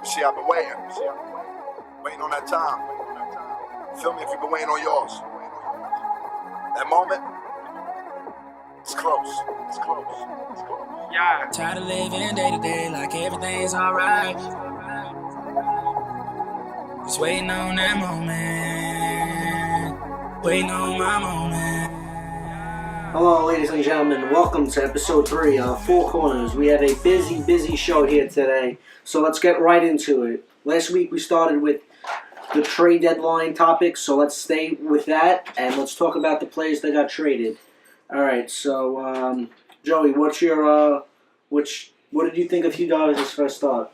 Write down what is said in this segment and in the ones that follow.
See, I've been waiting. Waiting on that time. Feel me if you've been waiting on yours. That moment, it's close. It's close. It's close. Yeah. Tired of living day to day like everything's alright. Just waiting on that moment. Waiting on my moment. Hello, ladies and gentlemen. Welcome to episode 3 of Four Corners. We have a busy show here today, so let's get right into it. Last week we started with the trade deadline topic, so let's stay with that and let's talk about the players that got traded. All right, so Joey, what's your what did you think of Hugh Darvish's first start?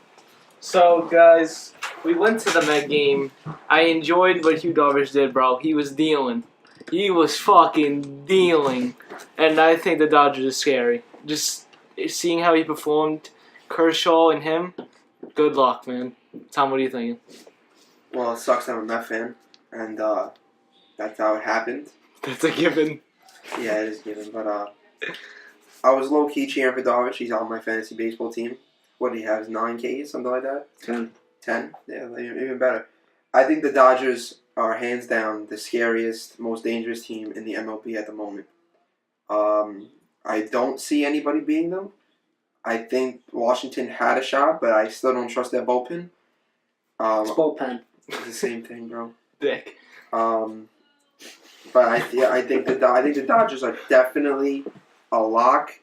So, guys, we went to the Met game. I enjoyed what Hugh Darvish did, bro. He was dealing. He was fucking dealing. And I think the Dodgers are scary. Just seeing how he performed, Kershaw and him, good luck, man. Tom, what are you thinking? Well, it sucks that I'm a Met fan, and that's how it happened. That's a given. Yeah, it is given, but I was low-key cheering for Darvish. He's on my fantasy baseball team. What do he have, 9 Ks, something like that? 10. 10? Yeah, even better. I think the Dodgers are hands down the scariest, most dangerous team in the MLB at the moment. I don't see anybody beating them. I think Washington had a shot, but I still don't trust their bullpen. It's bullpen. It's the same thing, bro. Dick. But I think the Dodgers are definitely a lock.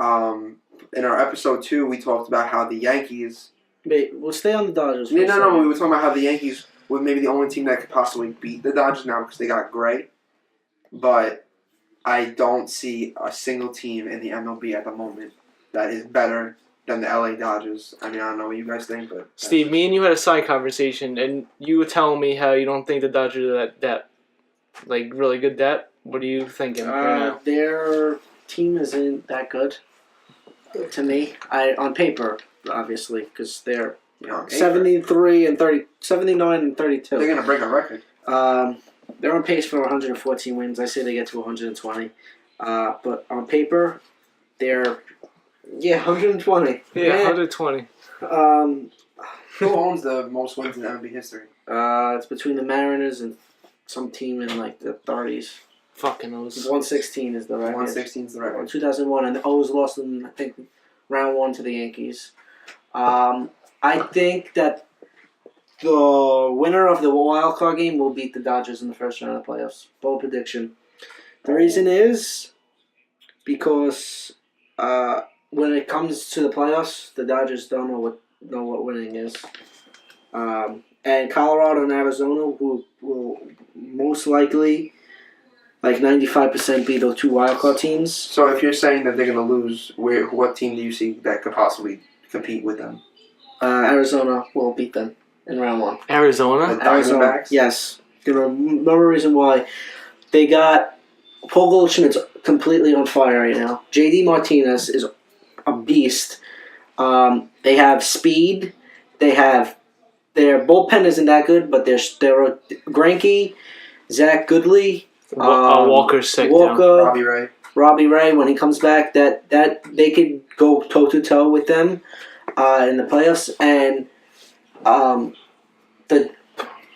In our episode 2, we talked about how the Yankees. Wait, we'll stay on the Dodgers. No. We were talking about how the Yankees were maybe the only team that could possibly beat the Dodgers now because they got Gray. But I don't see a single team in the MLB at the moment that is better than the LA Dodgers. I mean, I don't know what you guys think, but Steve, me and you had a side conversation, and you were telling me how you don't think the Dodgers are that depth. Like, really good depth? What are you thinking right now? Their team isn't that good to me. On paper, obviously, because they're 79 and 32. They're going to break a record. They're on pace for 114 wins. I say they get to 120. But on paper, they're 120. Yeah, 120. Who owns the most wins in MLB history? It's between the Mariners and some team in like the 30s. Fucking those. 116 is the record. 116 is the record. 2001, and the O's lost in, I think, round 1 to the Yankees. I think that the winner of the wild card game will beat the Dodgers in the first round of the playoffs. Bold prediction. The reason is because when it comes to the playoffs, the Dodgers don't know what winning is. And Colorado and Arizona will most likely, like 95%, be those 2 wildcard teams. So if you're saying that they're going to lose, what team do you see that could possibly compete with them? Arizona will beat them in round 1. Arizona? Diamondbacks? Yes. Another reason why. They got Paul Goldschmidt's completely on fire right now. JD Martinez is a beast. They have speed. Their bullpen isn't that good, but they're Greinke, Zach Goodley, Walker's sick. Walker, Robbie Ray. When he comes back, that they could go toe to toe with them in the playoffs. And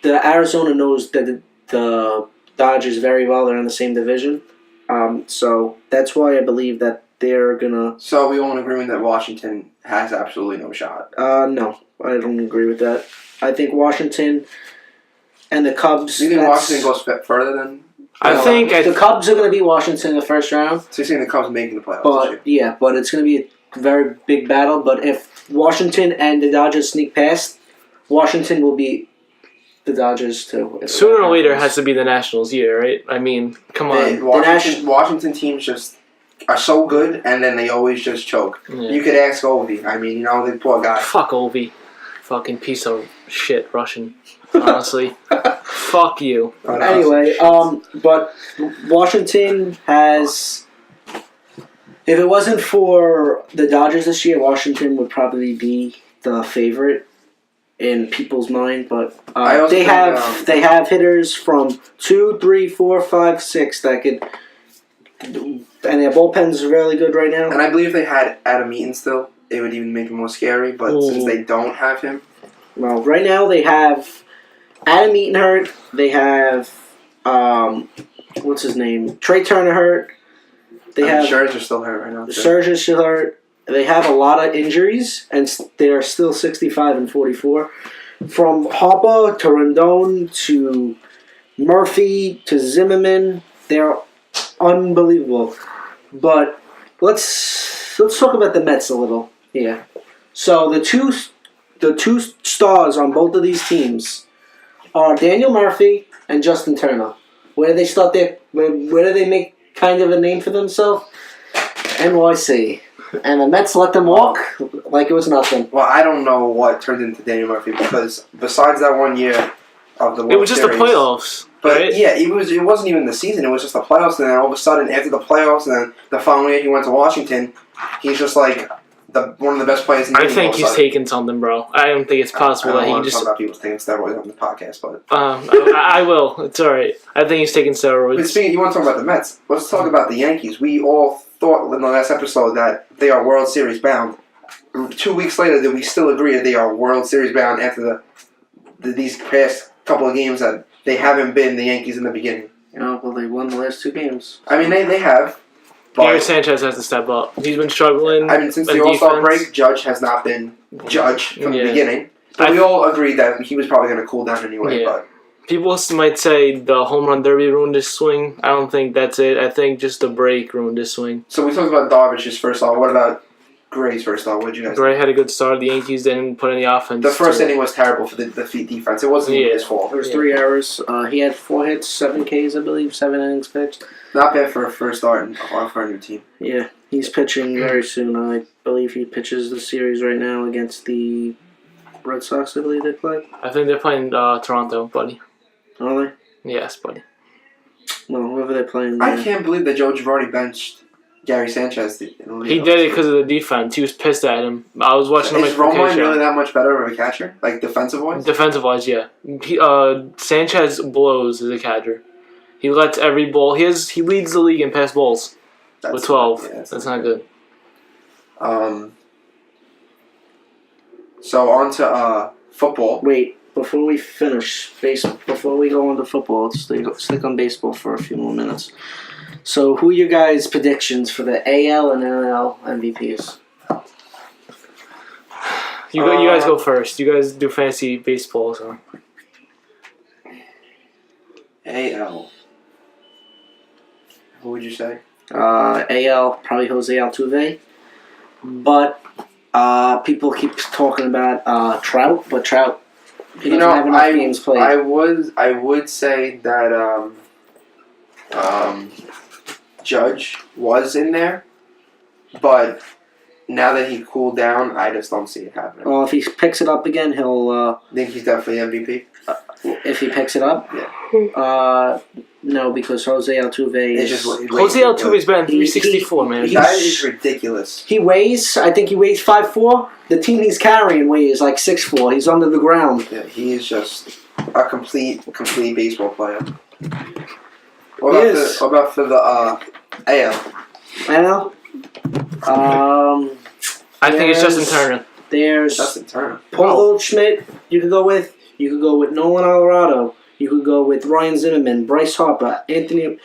the Arizona knows that the Dodgers very well. They're in the same division, so that's why I believe that they're gonna. So we all in agreement that Washington has absolutely no shot. No, I don't agree with that. I think Washington and the Cubs. Do you think Washington goes further than? The Cubs are going to beat Washington in the first round. So you're saying the Cubs making the playoffs? But it's going to be a very big battle. But if Washington and the Dodgers sneak past, Washington will beat the Dodgers too. Sooner or later, it has to be the Nationals' year, right? I mean, come on. Washington teams just are so good, and then they always just choke. Yeah. You could ask Ovi. I mean, the poor guy. Fuck Ovi. Fucking piece of shit Russian. Honestly. Fuck you. Anyway, but Washington has. If it wasn't for the Dodgers this year, Washington would probably be the favorite in people's mind. But they have hitters from 2, 3, 4, 5, 6 that could, and their bullpen's really good right now. And I believe they had Adam Eaton still. it would even make it more scary. But since they don't have him, Well, right now they have Adam Eaton hurt. They have what's his name? Trey Turner hurt. They have Scherzer's still hurt right now. too. Scherzer's still hurt. They have a lot of injuries, and they are still 65 and 44. From Harper to Rendon to Murphy to Zimmerman, they're unbelievable. But let's talk about the Mets a little here. So the two stars on both of these teams are Daniel Murphy and Justin Turner. Where do they start where do they make kind of a name for themselves? NYC. And the Mets let them walk like it was nothing. Well, I don't know what turned into Daniel Murphy because besides that 1 year of the World It was just Series, the playoffs. But right? yeah, it wasn't even the season. It was just the playoffs, and then all of a sudden, after the playoffs, and then the following year he went to Washington. He's just like one of the best players in the I league. think he's taking something, bro. I don't think it's possible I that don't he want can to talk just. about people taking steroids on the podcast, but. I will. It's all right. I think he's taking But steroids. speaking, you want to talk about the Mets? Let's talk about the Yankees. We all thought in the last episode that they are World Series bound. 2 weeks later, did we still agree that they are World Series bound after these past couple of games that they haven't been the Yankees in the beginning? Well, they won the last 2 games. I mean, they have. Gary But, Sanchez has to step up. He's been struggling. I mean, since on the All-Star defense. break, Judge has not been Judge from the Yeah. beginning. But we all agreed that he was probably going to cool down anyway. Yeah. But People might say the home run derby ruined his swing. I don't think that's it. I think just the break ruined his swing. So we talked about Darvish's first off. What about Gray's first off? What did you guys Gray had a good start. The Yankees didn't put any offense. The first to it. inning was terrible for the defense. It wasn't even his fault. There was 3 errors. He had 4 hits, 7 Ks, I believe, 7 innings pitched. Not bad for a first start for a new team. Yeah, he's pitching very soon. I believe he pitches the series right now against the Red Sox, I believe they play. I think they're playing Toronto, buddy. Are they? Yes, buddy. No, whoever they're playing. I can't believe that Joe Girardi benched Gary Sanchez. He did it because of the defense. He was pissed at him. I was watching him. Is Romine really that much better of a catcher? Like defensive wise? Defensive wise, yeah. Sanchez blows as a catcher. He lets every ball. He leads the league in pass balls with 12. Yeah, that's not good. So on to football. Wait, before we finish, before we go on to football, let's stick on baseball for a few more minutes. So, who are your guys' predictions for the AL and NL MVPs? You guys go first. You guys do fantasy baseball, so. AL. Who would you say? AL, probably Jose Altuve. But people keep talking about Trout, but Trout, he doesn't have enough games played. I would say that Judge was in there, but now that he cooled down, I just don't see it happening. Well, if he picks it up again, he'll... I think he's definitely MVP. if he picks it up? Yeah. No, because Jose Altuve It's is... just Jose Altuve's been 364, man. That is ridiculous. He weighs, I think he weighs 5'4". The team he's carrying weighs like 6'4". He's under the ground. Yeah, he is just a complete baseball player. What about for the AL? NL? I think it's Justin Turner. There's Justin Turner. Paul Goldschmidt you could go with. You could go with Nolan Alvarado. You could go with Ryan Zimmerman, Bryce Harper, Anthony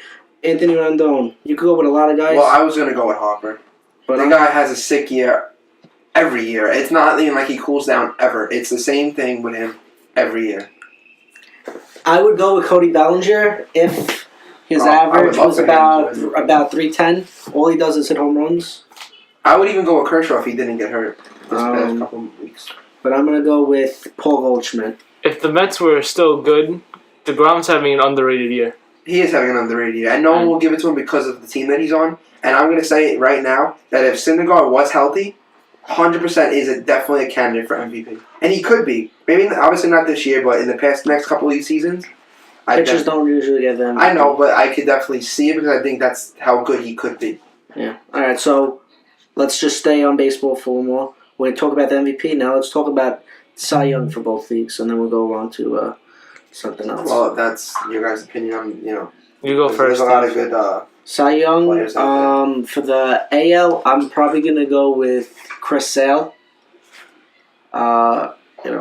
Rendon. You could go with a lot of guys. Well, I was going to go with Harper. But the guy has a sick year every year. It's not even like he cools down ever. It's the same thing with him every year. I would go with Cody Bellinger if his I would average love was for him to about 310. All he does is hit home runs. I would even go with Kershaw if he didn't get hurt this past couple of weeks. But I'm going to go with Paul Goldschmidt. If the Mets were still good, DeGrom's having an underrated year. He is having an underrated year. And no one will give it to him because of the team that he's on. And I'm going to say right now that if Syndergaard was healthy, 100% is definitely a candidate for MVP. And he could be. Maybe, obviously not this year, but in the next couple of seasons. Pitchers don't usually get them. I know, but I could definitely see it because I think that's how good he could be. Yeah. All right, so let's just stay on baseball for more. We're going to talk about the MVP. Now let's talk about Cy Young for both leagues, and then we'll go on to something else. Well, that's your guys' opinion. You go there's first. a lot of good Cy Young, Players out for the AL, I'm probably going to go with Chris Sale.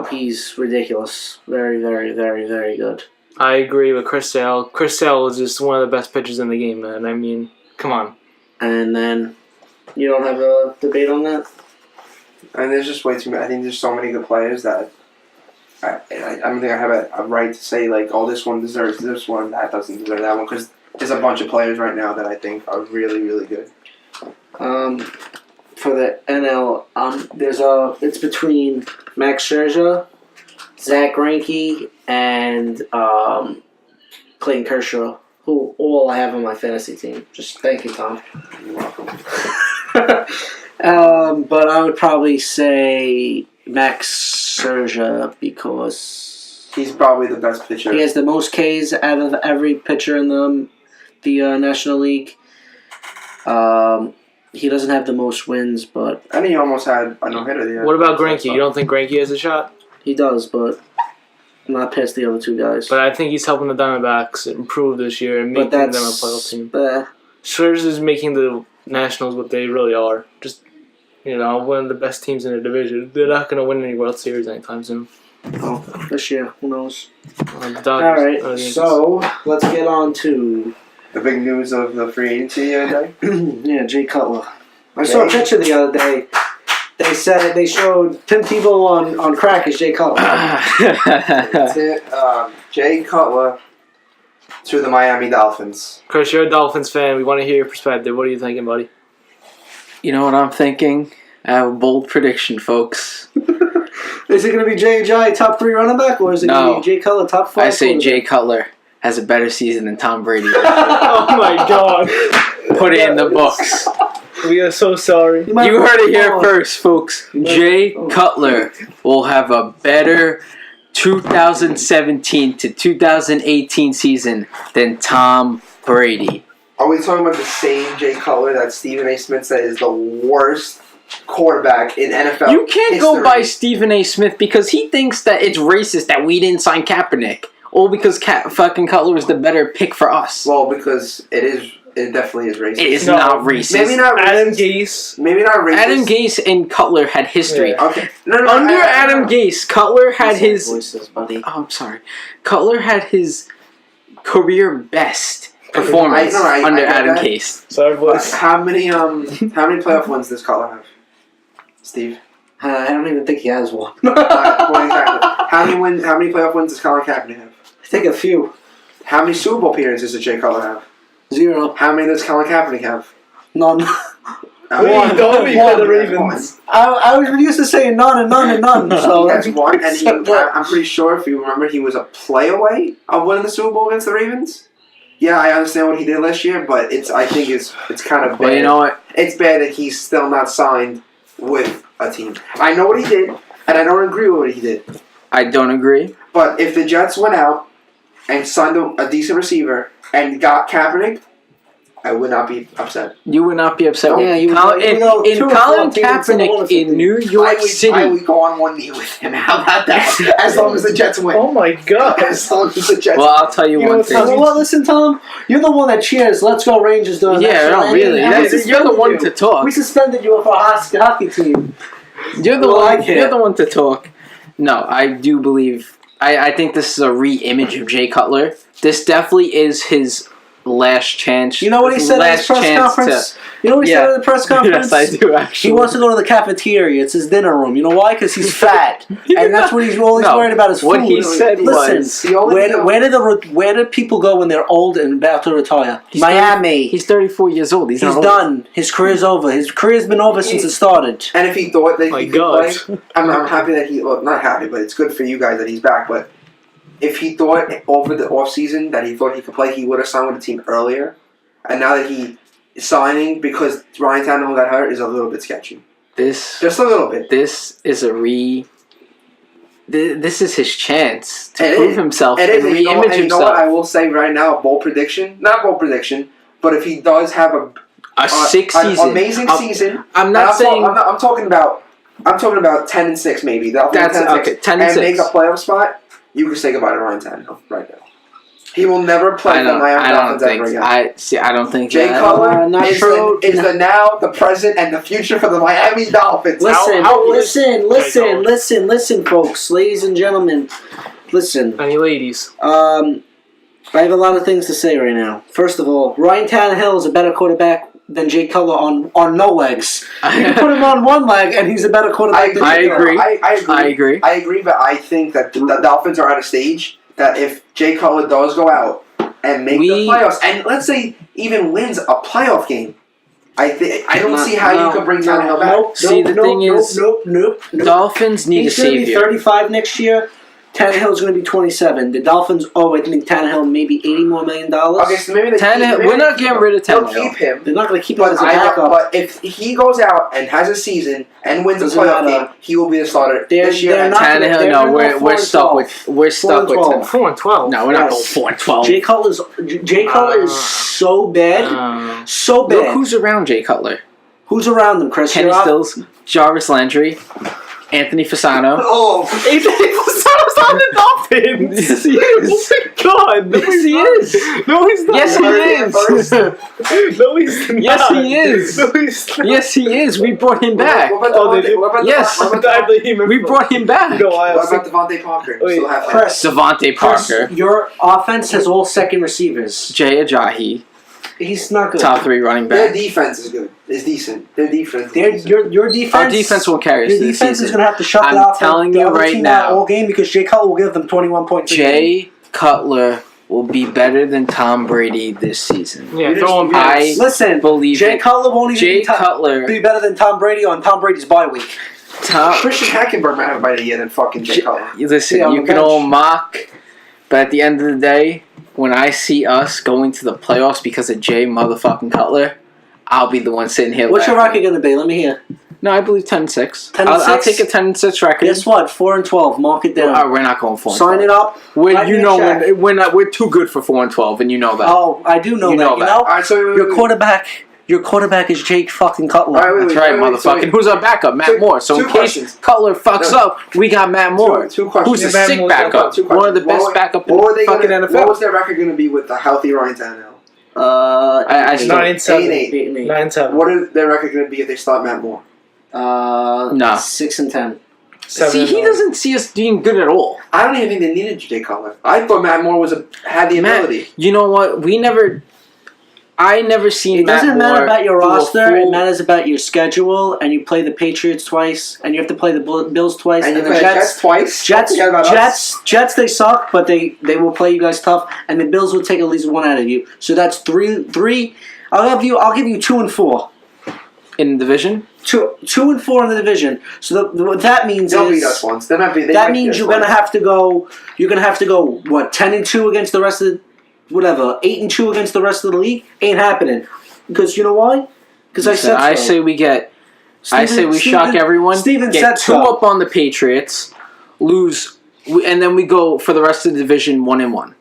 He's ridiculous. Very, very, very, very good. I agree with Chris Sale. Chris Sale is just one of the best pitchers in the game, man. I mean, come on. And then, you don't have a debate on that? And there's just way too many. I think there's so many good players that I don't think I have a right to say, like, oh, this one deserves this one, that doesn't deserve that one, because there's a bunch of players right now that I think are really, really good. For the NL, it's between Max Scherzer, Zach Greinke, and Clayton Kershaw, who all I have on my fantasy team. Just thank you, Tom. You're welcome. But I would probably say Max Scherzer because He's probably the best pitcher. he has the most Ks out of every pitcher in the National League. He doesn't have the most wins, but And he almost had a no-hitter there. What about Greinke? You don't think Greinke has a shot? he does. But I'm not past the other two guys. But I think he's helping the Diamondbacks improve this year and making them a playoff team. Scherzer's making the Nationals what they really are. Just, one of the best teams in the division. They're not going to win any World Series anytime soon. This year, who knows? The Dodgers, All right, the Yankees. so let's get on to The big news of the free agency today. Jay Cutler. I saw a picture the other day. They showed Tim Tebow on crack as Jay Cutler. That's it. Jay Cutler to the Miami Dolphins. Chris, you're a Dolphins fan. We want to hear your perspective. What are you thinking, buddy? You know what I'm thinking? I have a bold prediction, folks. Is it going to be J.J. top 3 running back, or is it going to be Jay Cutler top 5? I say Jay Cutler has a better season than Tom Brady. Oh my God! Put it in the books. We are so sorry. You heard it here first, folks. Jay Cutler will have a better 2017 to 2018 season than Tom Brady. Are we talking about the same Jay Cutler that Stephen A. Smith said is the worst quarterback in NFL You can't go history? by Stephen A. Smith because he thinks that it's racist that we didn't sign Kaepernick. All because fucking Cutler was the better pick for us. Well, because it definitely is racist. It is not racist. Maybe not racist. Adam Gase. Maybe not racist. Adam Gase and Cutler had history. Yeah. Okay. No, Under Adam Gase, Cutler had his... voices, buddy. Oh, I'm sorry. Cutler had his career best performance I under get Adam that. Gase. Sorry, boys. How many playoff wins does Cutler have? Steve? I don't even think he has one. Well, exactly. How many playoff wins does Colin Kaepernick have? I think a few. How many Super Bowl appearances does Jay Cutler have? 0. How many does Colin Kaepernick have? None. Wait, don't be for the Ravens. I was used to saying none and none and none. So He has one, and I'm pretty sure, if you remember, he was a play away of winning the Super Bowl against the Ravens. Yeah, I understand what he did last year, but I think it's kind of bad. Well, you know what? It's bad that he's still not signed with a team. I know what he did, and I don't agree with what he did. I don't agree. But if the Jets went out and signed a decent receiver and got Kaepernick, I would not be upset. You would not be upset. Yeah, you would Colin, go- you go in 2 or Colin 14 and someone Kaepernick else in would New York I City. would go on one knee with him. How about that? As long as the Jets win. Oh my God! As long as the Jets Well, I'll tell you You know one what's thing. You know what? Listen, Tom. You're the one that cheers. Let's go Rangers. During Yeah, no, really. You're the one to talk. We suspended you for our hockey team. You're the Well, I one. can't. You're the one to talk. No, I do believe. I think this is a re-image of Jay Cutler. This definitely is his last chance. You know what he said in his press conference? You know what he said in the press conference? Yes, I do actually. He wants to go to the cafeteria. It's his dinner room. You know why? Because he's fat, and that's what he's always No, worried about. Is food. what he said was- where do people go when they're old and about to retire? He's Miami. He's 34 years old. He's He's not old. done. His career's over. His career's been over since it started. And if he thought that My he could God. play, I'm happy that not happy, but it's good for you guys that he's back. But if he thought over the offseason that he thought he could play, he would have signed with the team earlier. And now that he is signing because Ryan Tannehill got hurt is a little bit sketchy. This Just a little bit. is This is his chance to It prove is. himself It is. and And you know re-image what himself. I will say right now, bold prediction. Not bold prediction, but if he does have A six an season, amazing season. I'm and not saying I'm talking about 10-6 maybe. that's okay. 10 and and make 6. a playoff spot. You can say goodbye to Ryan Tannehill right now. He will never play for the Miami I don't Dolphins think. ever again. I don't think. Jay that. Cutler not is, true. is the now, the present, and the future for the Miami Dolphins. Listen, how old is Jay Cutler? listen, folks, ladies and gentlemen, listen. Any ladies? I have a lot of things to say right now. First of all, Ryan Tannehill is a better quarterback than Jay Cutler on no legs. You can put him on one leg, and he's a better quarterback than I Jay Cutler. agree. I agree. I agree, but I think that the Dolphins are at a stage that if Jay Cutler does go out and make the playoffs, and let's say even wins a playoff game, I don't see how you could bring Tannehill back. Nope. Dolphins need He's a going to be savior. 35 next year. Tannehill's going to be 27. The Dolphins, I think Tannehill maybe $80 more million. Okay, so maybe We're not getting rid of They'll Tannehill. keep him. They're not going to keep him as a backup. But if he goes out and has a season and wins a Doesn't playoff matter. game, he will be the starter They're this year. not- Tannehill, they're no, gonna go we're 4-12. stuck with 4-12. 4-12. No, we're not Yes. going 4-12. Jay Cutler is so bad. So bad. Look who's around Jay Cutler. Who's around them, Chris? Kenny You're up. Stills, Jarvis Landry, Anthony Fasano. Oh, Anthony on the Dolphins. Yes, he is. Oh my God. Yes, he is. No, he's not. Yes, he is. No, he's not. Yes, he is. No, he's not. Yes, he is. We brought him back. What Oh, about they did? Yes. We We brought him back. No, I What about Devontae Parker? Wait, Still have him. Chris, Devontae Parker, your offense has all second receivers. Jay Ajayi, He's not good. top 3 running Their back. defense is good. It's decent. Their defense. Is Their, decent. your defense. Our defense won't carry us Your through the defense is season. going to have to shut I'm the telling the you other right team now. out all game because Jay Cutler will give them 21 points. a game. Jay Cutler will be better than Tom Brady this season. Yeah, You throw him just- past. Listen, Believe Jay it. Cutler won't even Jay be, Cutler, be better than Tom Brady on Tom Brady's bye week. Tom. Christian Hackenberg might have a better year than fucking Jay Cutler. Listen, Yeah, on you the can bench. all mock, but at the end of the day, when I see us going to the playoffs because of Jay motherfucking Cutler, I'll be the one sitting here. What's your laughing. record going to be? Let me hear. No, I believe 10-6. 10-6? I'll take a 10-6 record. Guess what? 4-12. Mark it down. We're not going 4-12. Sign it up. We're, Write you me a know, check. we're too good for 4-12, and you know that. Oh, I do know You that. know You that. know, All right, so your quarterback is Jake fucking Cutler. All right, That's wait, right, wait, so motherfucking. wait. Who's our backup? Matt Two- Moore. So two in case questions. Cutler fucks No. up, we got Matt Moore. Two questions. Who's the Matt sick Moore's backup? Two One of the questions. best backup in What were they fucking gonna, NFL. What was their record going to be with the healthy Ryan Tannehill? I still- 9-7. 8-8. 9-7. What is their record going to be if they start Matt Moore? No. 6-10. See, he doesn't see us being good at all. I don't even think they needed Jay Cutler. I thought Matt Moore had the Matt, ability. you know what? I never seen It doesn't Matt matter Moore about your do a roster. It full- matters about your schedule, and you play the Patriots twice, and you have to play the Bills twice, And you the play the Jets twice. Don't forget about us. Jets. They suck, but they will play you guys tough, and the Bills will take at least one out of you. So that's three. I'll give you 2 and 4. in the division. 2 and 4 in the division. So what that means They'll is beat us once. They might that means you're gonna have to go. You're gonna have to go what 10-2 against the rest of the, whatever 8-2 against the rest of the league. Ain't happening because you know why? Because I said so. I say we get. I say we shock everyone. Steven Get said 2 so. up on the Patriots, lose, and then we go for the rest of the division 1-1.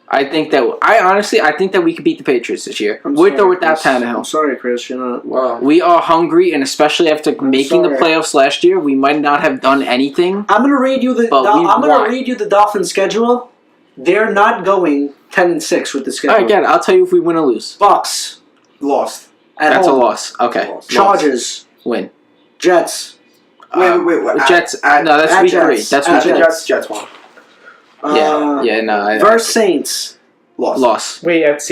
I think that I think that we could beat the Patriots this year, with or without I'm Tannehill. sorry, Chris. You're not. Well, We are hungry, and especially after making the sorry. playoffs last year, we might not have done anything. I'm gonna read you the. But we I'm gonna won. read you the Dolphins schedule. They're not going 10-6 with the schedule. All right, get it. I'll tell you if we win or lose. Bucks lost. at That's home. a loss. Okay, Lost. Chargers, win. Jets. Wait. Jets. At No, that's at week Jets. 3. That's At week the 3. Jets. Jets won. Yeah, no. Versus Saints. Lost. Loss. Wait, at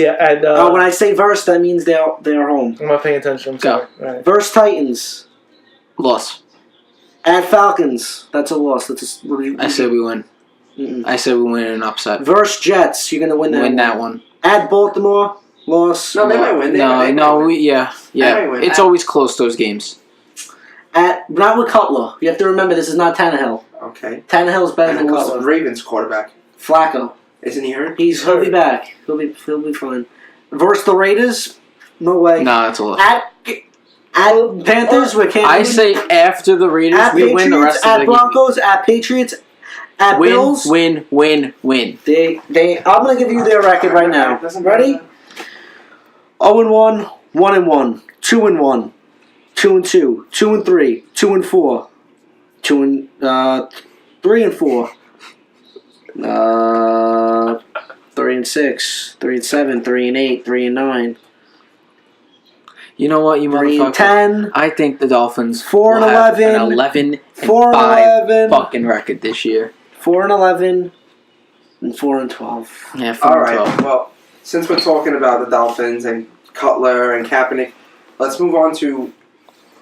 When I say verse, that means they're home. I'm not paying attention. I'm sorry. Right. Versus Titans. Loss. At Falcons. That's a loss. That's a, I said we win. Mm-mm. I said we win an upset. Versus Jets. You're gonna win that. Win that one. At Baltimore. Loss. No, they might win. They might win. Yeah. might win. It's always close, those games. Not with Cutler. You have to remember this is not Tannehill. Okay. Tannehill's better And than who's the Cutler. Ravens quarterback? Flacco. Isn't he hurt? He'll be back. He'll be fine. Versus the Raiders, no way. No, that's a loss. At Panthers, we can't. I win. say after the Raiders, at we Patriots, win the rest at of the Broncos, at Patriots, at game. Bills. Win. They. I'm gonna give you their record right now. Doesn't Ready? matter. 0-1, 1-1, 2-1, 2-2, 2-3, 2-4, 3-4. 13-4, 3-6, 3-7, 3-8, 3-9, You know what, you 3-10, motherfucker? I think the Dolphins 4 will and have 11, an 11 4 and 5 11, fucking record this year. 4-11, and 4-12. Yeah, 4 All and right. 12. Well, since we're talking about the Dolphins and Cutler and Kaepernick, let's move on to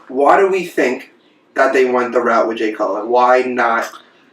why do we think that they went the route with Jay Cutler? Why not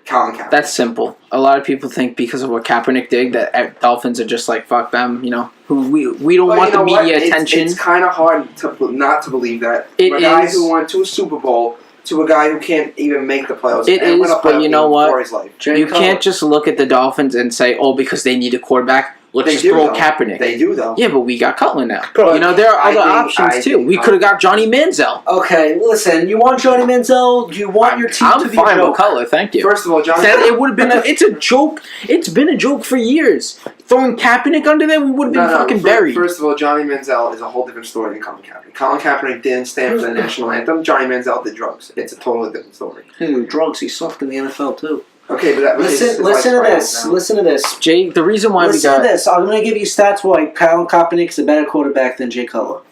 Colin Kaepernick? That's simple. A lot of people think because of what Kaepernick did that Dolphins are just like, fuck them, you know. We don't But want you know the media what? attention. It's kind of hard not to believe that. It From a guy is. who went to a Super Bowl to a guy who can't even make the playoffs. It and win is, a but playoff you know game what? for his life. Jay You Cutler. can't just look at the Dolphins and say, oh, because they need a quarterback, let's They just do, throw though. Kaepernick. They do, though. Yeah, but we got Cutler now. Bro, you know, there are I other think- options I too. think We could have got Johnny Manziel. Okay, listen. You want Johnny Manziel? You want your team I'm to be fine a with joke? Cutler, thank you. First of all, John. It would have been it's a joke. It's been a joke for years. Throwing Kaepernick under there, we would have been fucking buried. First of all, Johnny Manziel is a whole different story than Colin Kaepernick. Colin Kaepernick didn't stand for the national anthem. Johnny Manziel did drugs. It's a totally different story. Dude, drugs. He sucked in the NFL too. Okay, but that Listen to this. Listen to this. Jay, the reason why Listen we to got this. I'm going to give you stats why Colin Kaepernick's a better quarterback than Jay Cutler.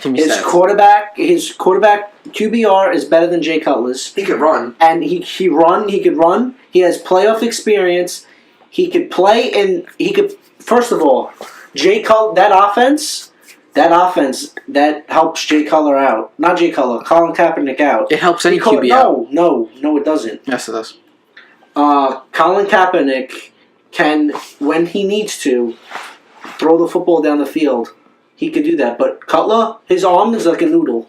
Give me His stats. quarterback QBR is better than Jay Cutler's, He could run. and he could run. He has playoff experience. He could play and he could. First of all, that offense that helps Jay Cutler out. Not Jay Cutler, Colin Kaepernick out. It helps any QB out. No, it doesn't. Yes, it does. Colin Kaepernick can, when he needs to, throw the football down the field. He could do that. But Cutler, his arm is like a noodle.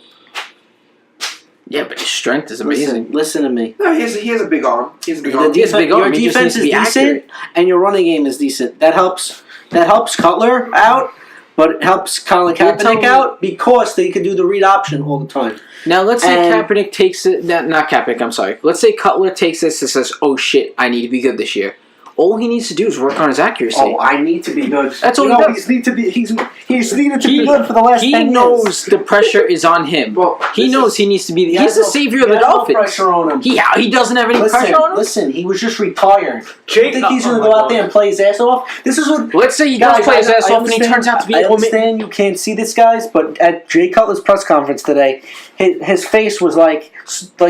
Yeah, but his strength is amazing. Listen to me. No, he has a big arm. He has a big The arm. He has a big arm. Your He just defense needs is to be decent, accurate. and your running game is decent. That helps Cutler out, but it helps Colin You're telling Kaepernick me- out because they can do the read option all the time. Now, let's say And- Kaepernick takes it. Not Kaepernick, I'm sorry. Let's say Cutler takes this and says, oh shit, I need to be good this year. All he needs to do is work on his accuracy. Oh, I need to be good. That's all he does. He's needed to be good for the last 10 He years. knows the pressure is on him. Well, He this knows is- he needs to be. He He's has the no- savior of he the has no Dolphins. pressure on him. He doesn't have any pressure on him. Listen, he was just retiring. Jake, You think he's going to go out there and play his ass off? This is what... Let's say he Guys, does play his I ass off and he understand- turns out to be I a understand you can't see this, guys, but at Jay Cutler's press conference today, his face was like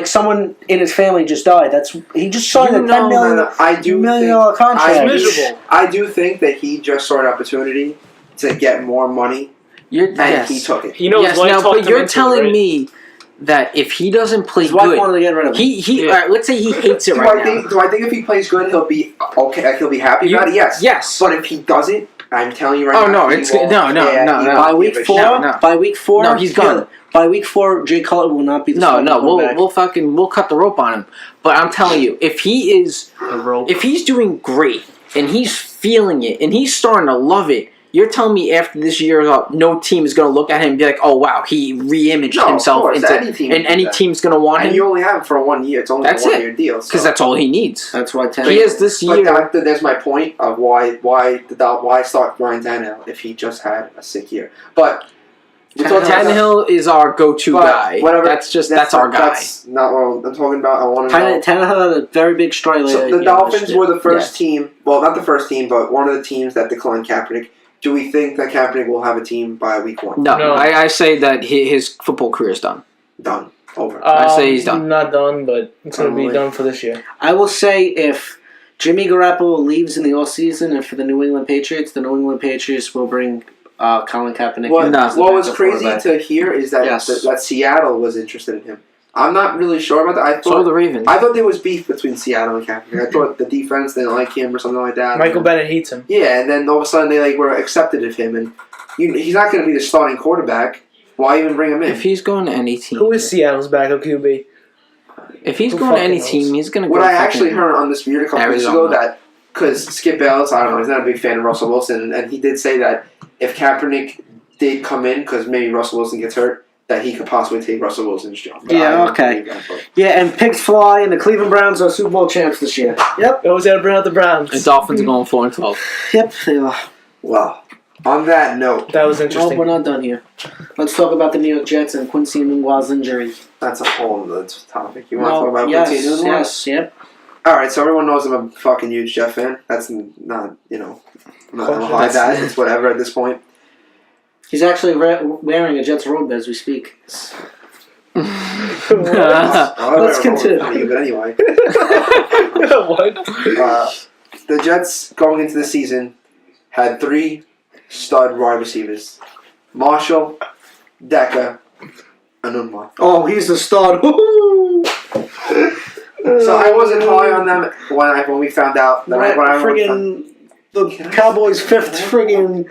someone in his family just died. He just signed a $10 million I do $1 think, contract. miserable. I do think that he just saw an opportunity to get more money, and he took it. You know, his Yes, wife now, talked but him you're into it, telling right? me that if he doesn't play His wife good, wanted to get rid of him. he Yeah. all right, let's say he hates it Do right I now. think if he plays good, he'll be okay? Like he'll be happy You- about it? Yes. Yes. But if he doesn't, I'm telling you right Oh, now. no, he it's- won't no, no, care. no, He no. won't By give week a four, shit. No. by week four, No, he's gone. By week 4, Jay Cutler will not be the starting quarterback. we'll cut the rope on him. But I'm telling you, if he's doing great and he's feeling it and he's starting to love it, you're telling me after this year is up, no team is going to look at him and be like, oh wow, he re-imaged No, of himself course, into, any team and will any do that. team's going to want And him you only have him for 1 year. It's only That's a it. 1 year deal. because So. that's all he needs. That's why He has this But year. there's my point of why start Ryan Tannehill if he just had a sick year. But we talked about that. Tannehill is our go-to But guy. whatever, That's our guy. That's not what I'm talking about. I want to know. Tannehill had a very big strike. So the Dolphins were the first Yes. team. Well, not the first team, but one of the teams that declined Kaepernick. Do we think that Kaepernick will have a team by week 1? No, No. I say that his football career is done. Done. Over. I say he's done. Not done, but it's going to be Probably. done for this year. I will say if Jimmy Garoppolo leaves in the offseason and for the New England Patriots, the New England Patriots will bring Colin Kaepernick What, in as the what was backup crazy quarterback. to hear is that, Yes. that Seattle was interested in him. I'm not really sure about that. So the Ravens. I thought there was beef between Seattle and Kaepernick. I thought the defense didn't like him or something like that. Michael Bennett hates him. Yeah, and then all of a sudden they were accepted of him, and he's not going to be the starting quarterback. Why even bring him in? If he's going to any team, Who is Seattle's backup QB? if he's Who going to fucking any knows? team, he's going to go. What I fucking- actually heard on this Undisputed a couple weeks ago Arizona. that because Skip Bayless, I don't know, he's not a big fan of Russell Wilson, and he did say that if Kaepernick did come in because maybe Russell Wilson gets hurt, that he could possibly take Russell Wilson's job. But Yeah, I don't okay. believe that, but- Yeah, and pigs fly, and the Cleveland Browns are Super Bowl champs this year. Yep, We always got to bring out the Browns. The Dolphins are going 4-12. yep, they are. Well, on that note, That was No, interesting. we're not done here. Let's talk about the New York Jets and Quincy Enunwa's injury. that's a whole other topic. You want to talk about Quincy Enunwa? Yes, yep. All right, so everyone knows I'm a fucking huge Jet fan. That's not, I'm not gonna hide that. It's whatever at this point. He's actually wearing a Jets robe as we speak. Let's continue. But anyway, What? the Jets going into the season had 3 stud wide receivers: Marshall, Decker, and Unma. Oh, he's the star. So I wasn't high on them when we found out. Friggin' the Cowboys' 5th friggin'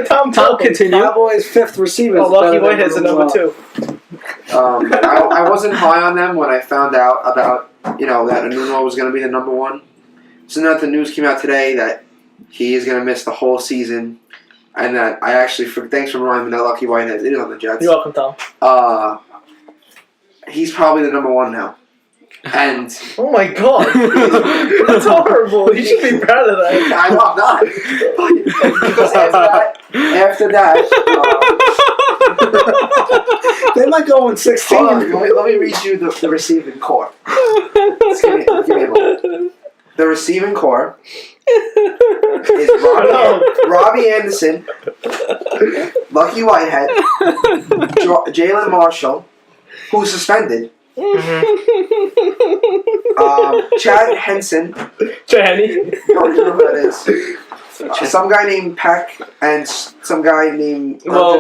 Tom, continue. Cowboys' 5th receiver. Oh, Lucky Whitehead's a number 2. I wasn't high on them when I found out about that Anunoby was going to be the number 1. So now the news came out today that he is going to miss the whole season, and that I actually thanks for reminding me that Lucky Whitehead is on the Jets. You're welcome, Tom. He's probably the number 1 now. And oh my god, that's horrible. You should be proud of that. I know I'm not. Because after that, they might go in 16. hold on, let me read you the receiving core. Just give me a moment. The receiving core is Robbie Anderson, Lucky Whitehead, Jalen Marshall, who's suspended. Chad Henson. Jenny. Don't know who that is. Some guy named Peck and some guy named. Well,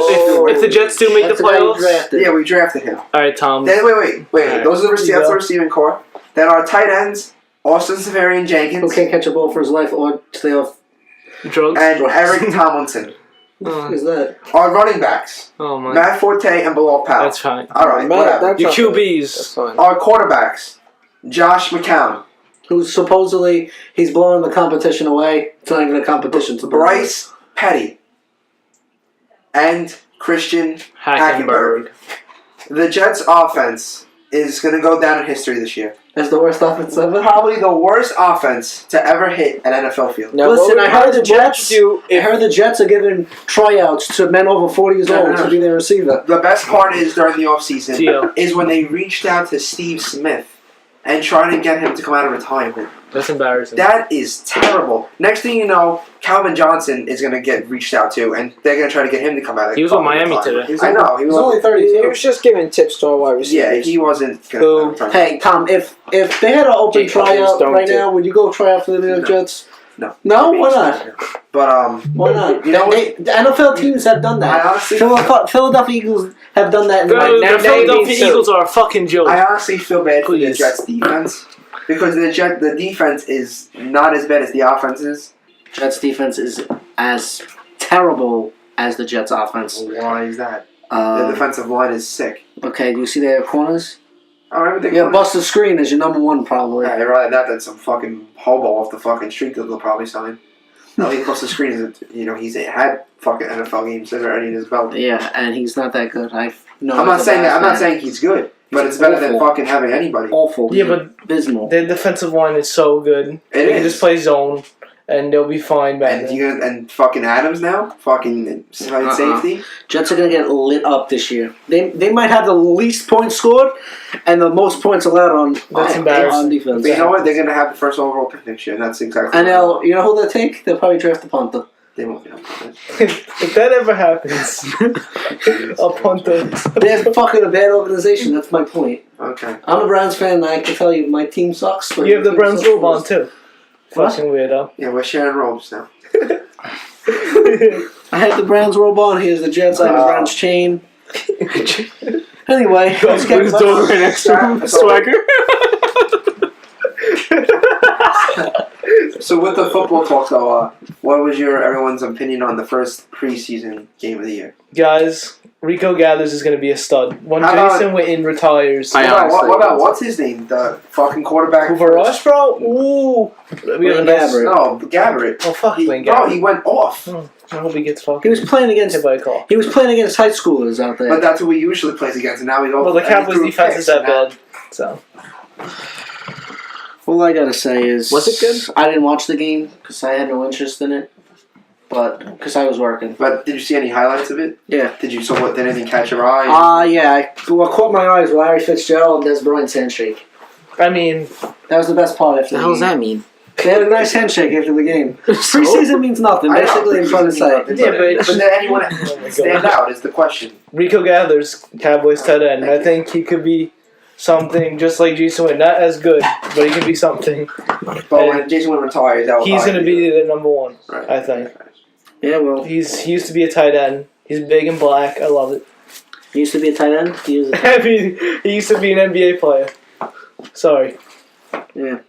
if the Jets do make the playoffs, yeah, we drafted him. all right, Tom. Then wait. Right. Those are that's the receiving core. Then our tight ends: Austin Severian Jenkins, Who can't catch a ball for his life or stay off. Drugs. and Eric Tomlinson. What is that? Our running backs: Oh my. Matt Forte and Bilal Powell. That's fine. All right, whatever. Your That's QBs. fine. Our quarterbacks: Josh McCown, Who's supposedly he's blowing the competition away. It's not even a competition. To Bryce Petty, and Christian Hackenberg. The Jets' offense is going to go down in history this year. That's the worst offense ever. Probably the worst offense to ever hit an NFL field. Now, Listen, I heard the what would Jets. you do I heard the Jets are giving tryouts to men over 40 years old to be their receiver. The best part is during the offseason Gio. is when they reached out to Steve Smith and trying to get him to come out of retirement. That's embarrassing. That is terrible. Next thing you know, Calvin Johnson is going to get reached out to, and they're going to try to get him to come out of He was with Miami retirement. today. I know. He He's was only He 32. was just giving tips to our wide receivers. Yeah, he wasn't Who? going to. Hey, Tom, if they had an open Jake tryout Cutlers right don't now, would you go try out for the New York No. Jets? No. No? Why not? But, Why not? You know what? The NFL teams have done I that. honestly, Philadelphia Eagles have done that in the The now you Philadelphia mean so. Eagles are a fucking joke. I honestly feel bad for the Please. Jets defense because the defense is not as bad as the offense is. Jets defense is as terrible as the Jets offense. Why is that? The defensive line is sick. Okay, do you see their corners? I remember they Yeah, Buster Screen is your number 1 probably. I'd rather that than some fucking hobo off the fucking street that they'll probably sign. At least Buster Screen is, he's had fucking NFL games already in his belt. Yeah, and he's not that good. I'm not saying that. I'm not saying he's good, but it's better than fucking having anybody. Awful. Yeah, but abysmal. their defensive line is so good. It They can is. just play zone, and they'll be fine back then. And fucking Adams now, fucking safety. Jets are gonna get lit up this year. They might have the least points scored and the most points allowed on embarrassing. defense. But you know what? They're gonna have the first overall pick next year, and that's exactly. And you know who they'll take? They'll probably draft a punter. They won't be able to do that. If that ever happens, I'll punt them. They're fucking a bad organization. That's my point. Okay. I'm a Browns fan, and I can tell you my team sucks. But You have the my team Browns sucks robe on worse. too. What? Fucking weirdo. Yeah, we're sharing robes now. I had the Browns robe on. Here's the Jets. I have the Browns chain. Anyway, let's get His dog right next to him. Swagger. So with the football talk, though, what was everyone's opinion on the first preseason game of the year? Guys, Rico Gathers is going to be a stud. When How about- Jason Witten retires. I What about what's his name? The fucking quarterback. Cooper Rush, bro? Ooh. We have a Blaine nice... Gabbert. No, Gabbert. Oh, fuck Blaine Bro, Gabbert. he went off. I hope he gets fucking He was playing against. hit by a call. He was playing against high schoolers out there. But that's who he usually plays against, and now he's over. Well, the and he Cowboys threw defense picks, is that and now- bad. So. All I gotta say is, Was it good? I didn't watch the game because I had no interest in it, but because I was working. But did you see any highlights of it? Yeah. Did anything catch your eye? Yeah. What caught my eye was Larry Fitzgerald and Des Bryant's handshake. I mean, That was the best part after What the hell does that mean? They had a nice handshake after the game. Preseason means nothing. I know, Basically, I'm trying to say. nothing, Yeah, but but- did anyone stand out is the question. Rico Gathers, Cowboys tight end. I think he could be something just like Jason Witten. Not as good, but he could be something. But when Jason Witten retires, that will He's probably going to be the number one, right. I think. Yeah, well, He used to be a tight end. He's big and black. I love it. he used to be a tight end. He was. I mean, he used to be an NBA player. Sorry. Yeah.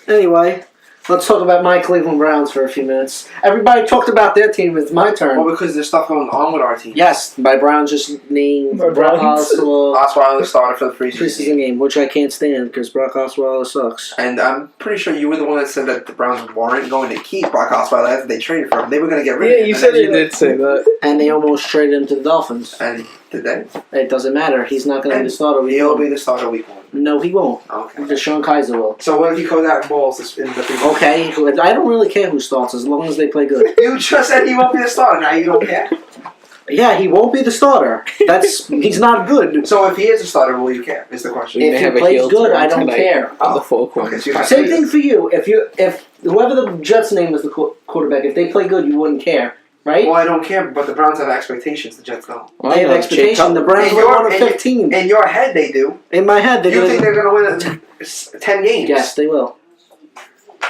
Anyway, let's talk about my Cleveland Browns for a few minutes. Everybody talked about their team. It's my turn. Well, because there's stuff going on with our team. Yes, my Browns just named My Brock Browns. Osweiler Osweiler started for the preseason preseason game. game, which I can't stand because Brock Osweiler sucks. And I'm pretty sure you were the one that said that the Browns weren't going to keep Brock Osweiler after they traded for him. They were going to get rid of him. You and said then- you did say that. And they almost traded him to the Dolphins. And did they? It doesn't matter. He's not going to be And the starter. He'll be the starter week 1. No, he won't. Okay. Deshaun Kaiser will. So what if he goes out and balls in the preseason? Okay, I don't really care who starts as long as they play good. You just said he won't be the starter. Now you don't care. Yeah, he won't be the starter. He's not good. So if he is a starter, will you care? Is the question. If he plays good, I don't care. On the full court. Okay, so you're not Same saying- thing for you. If whoever the Jets' name is the quarterback, if they play good, you wouldn't care, right? Well, I don't care, but the Browns have expectations. The Jets don't. They have expectation. The Browns In were your- 1 of 15. In your head, they do. In my head, they're You think gonna. they're going to win 10 games? Yes, they will.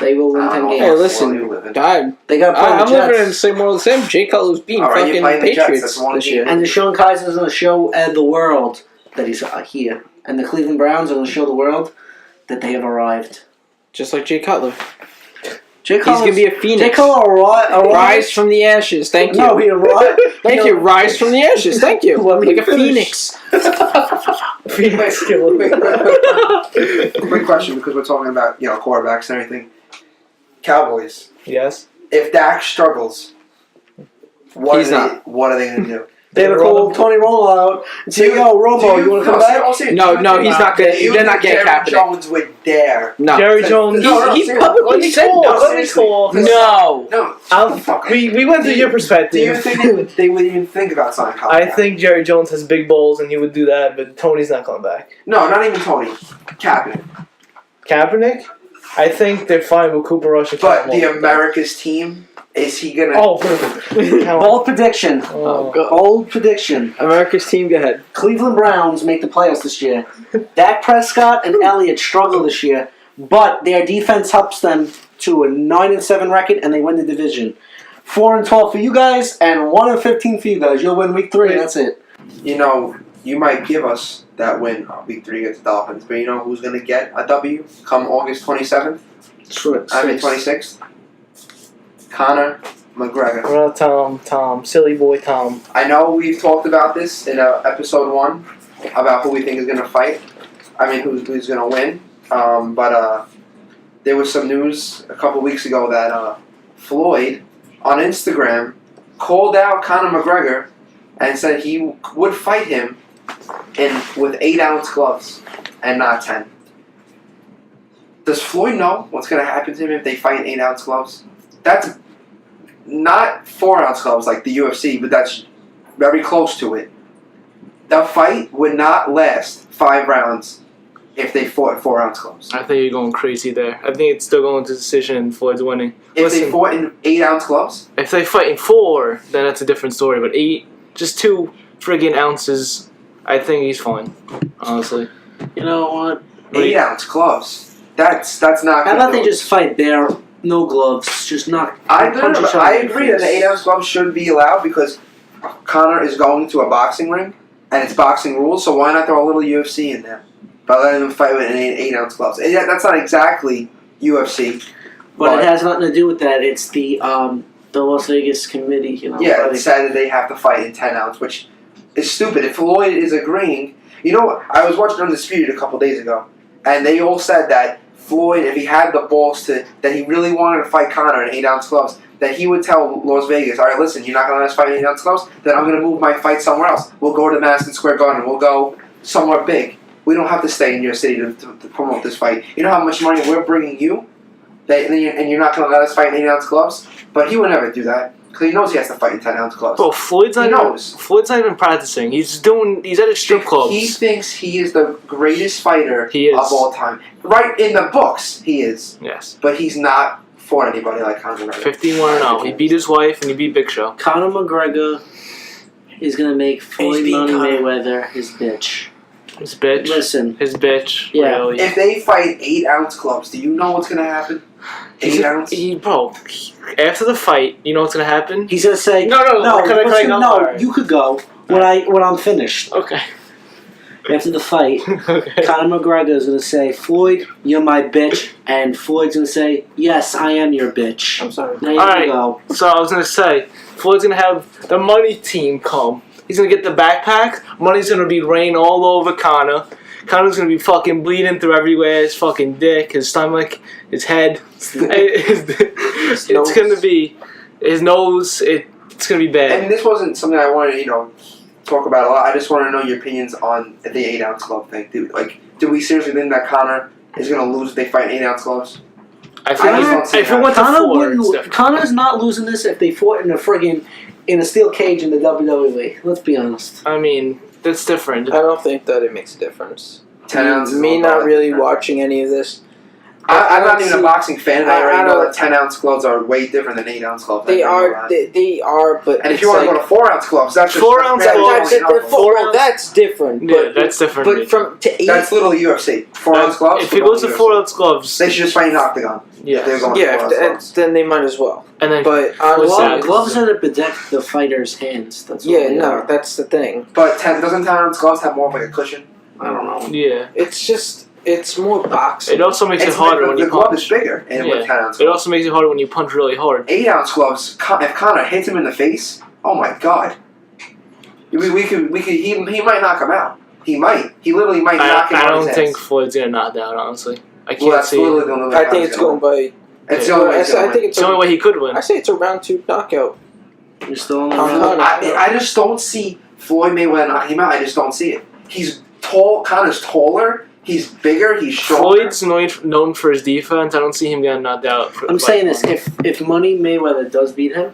They will win 10 Hey, games. listen, God, They got to play I'm the living in the Jets. same world as him. Jay Cutler's beating All right, you're fucking playing the Jets, Patriots that's one this game. year. And Deshaun Kaiser's going to show the world that he's here. And the Cleveland Browns are going to show the world that they have arrived. Just like Jay Cutler. Jay He's going to be a Jay phoenix. Cutler arrived. Rise from the ashes. Thank you. No, he arrived. Thank you. Rise from the ashes. Thank you. Let me Like a finish. phoenix. Phoenix Killer. Quick question, because we're talking about quarterbacks and everything. Cowboys. Yes. If Dak struggles, what He's are they going to do? They're going to call Tony Romo out and say, yo, Romo, you want to come back? No, he's not gonna. They're not getting Jerry Kaepernick. Jones would dare. No. Jerry Jones. He seriously. publicly said no. Let me talk. No. No. We went through your Do you perspective. think they would even think about signing Colin I Kaepernick? think Jerry Jones has big balls and he would do that, but Tony's not coming back. No, not even Tony. Kaepernick. Kaepernick? I think they're fine with Cooper Rush. and But Kevin the Walker. America's team, is he going to... Oh, Bold prediction. Oh, God. Bold prediction. America's team, go ahead. Cleveland Browns make the playoffs this year. Dak Prescott and Elliott struggle this year, but their defense helps them to a 9-7 record, and they win the division. 4-12 for you guys, and 1-15 for you guys. You'll win week 3, and that's it. You might give us that win week 3 against the Dolphins, but you know who's going to get a W come August 27th? 26th? Conor McGregor. What about Tom, silly boy Tom. I know we've talked about this in episode 1 about who we think is going to fight. I mean, who's going to win. But there was some news a couple weeks ago that Floyd on Instagram called out Conor McGregor and said he would fight him with 8-ounce gloves and not 10. Does Floyd know what's going to happen to him if they fight in 8-ounce gloves? That's not 4-ounce gloves like the UFC, but that's very close to it. The fight would not last 5 rounds if they fought 4-ounce gloves. I think you're going crazy there. I think it's still going to decision and Floyd's winning. If they Listen, fought in 8-ounce gloves, if they fight in 4, then that's a different story. But 8, just 2 friggin' ounces, I think he's fine. Honestly. You know what? 8-ounce gloves. That's not. How gonna about they do it. just fight bare, no gloves, just not I punch each other I in the agree that the face. 8-ounce gloves should be allowed because Conor is going to a boxing ring and it's boxing rules. So why not throw a little UFC in there by letting them fight with an 8-ounce gloves? And yeah, that's not exactly UFC, But it has nothing to do with that. It's the Las Vegas committee, yeah, it said that they have to fight in 10-ounce, which is stupid. If Floyd is agreeing, I was watching Undisputed a couple days ago, and they all said that Floyd, if he had the balls that he really wanted to fight Conor in 8-ounce gloves, that he would tell Las Vegas, all right, listen, you're not going to let us fight in 8-ounce gloves, then I'm going to move my fight somewhere else. We'll go to Madison Square Garden. We'll go somewhere big. We don't have to stay in your city to promote this fight. You know how much money we're bringing you? and you're not going to let us fight in 8-ounce gloves. But he would never do that because he knows he has to fight in 10-ounce gloves. Bro, Floyd's He not knows. even practicing. He's at his strip clubs. He thinks he is the greatest fighter He is. of all time. Right in the books, he is. Yes. But he's not for anybody like Conor McGregor. 51-0. He beat his wife and he beat Big Show. Conor McGregor is gonna make Floyd being Money Conor. Mayweather his bitch. His bitch. Listen, His bitch. Yeah. Really. If they fight 8-ounce gloves, do you know what's going to happen? 8-ounce? After the fight, you know what's gonna happen? he's gonna say, No, can I listen, go? no, Alright. you could go when I'm finished. Okay. After the fight, Okay. Conor McGregor is gonna say, Floyd, you're my bitch, and Floyd's gonna say, yes, I am your bitch. I'm sorry. Now you Alright. can go. So I was gonna say, Floyd's gonna have the money team come. He's gonna get the backpack. Money's gonna be raining all over Conor. Conor's gonna be fucking bleeding through everywhere. His fucking dick, his stomach, his head. It's nose. gonna be his nose. It's gonna be bad. And this wasn't something I wanted to, talk about a lot. I just want to know your opinions on the 8-ounce glove thing. Do we seriously think that Conor is going to lose if they fight 8-ounce gloves? I I just don't see if it went to Conor 4, it's wouldn't. different. Conor's not losing this if they fought in a steel cage in the WWE. Let's be honest. I mean, that's different. I don't think that it makes a difference. 10 ounces. Me is not all really different. watching any of this. I'm not don't even a see- boxing fan, and I I already know don't- that 10-ounce gloves are way different than 8-ounce gloves. They I know are. that. They are. But And if it's you want like, to go to 4-ounce gloves, that's just 4-ounce barely gloves- going up. well, that's different. Yeah, But, that's different. But from to 8. That's literally UFC. 4-ounce gloves. If he goes to UFC. 4-ounce gloves, They should just fight in octagon. yeah. They're going to yeah, 4-ounce gloves. then they might as well. And then But What's honestly, that? Gloves are to protect the fighter's hands. That's what yeah, they no, are. that's the thing. But doesn't 10-ounce gloves have more of like a cushion? I don't know. yeah, It's more boxing. it also makes it harder when the you glove is punch. bigger and Yeah. with 10-ounce It gloves. also makes it harder when you punch really hard. 8-ounce gloves. If Conor hits him in the face, oh my god, we could. He might knock him out. He might. He literally might knock him I out. don't his think hands. Floyd's gonna knock out. Honestly, I Well, can't that's see. literally the only way I think Conor's it's gonna going win. by. It's the only way. I he's gonna think win. It's the only way he could win. I say it's a round 2 knockout. You're still on the Uh-huh. round. I just don't see Floyd Mayweather knocking him out. I just don't see it. He's tall. Conor's taller. He's bigger. He's stronger. Floyd's known for his defense. I don't see him getting knocked out. I'm saying this: if Money Mayweather does beat him,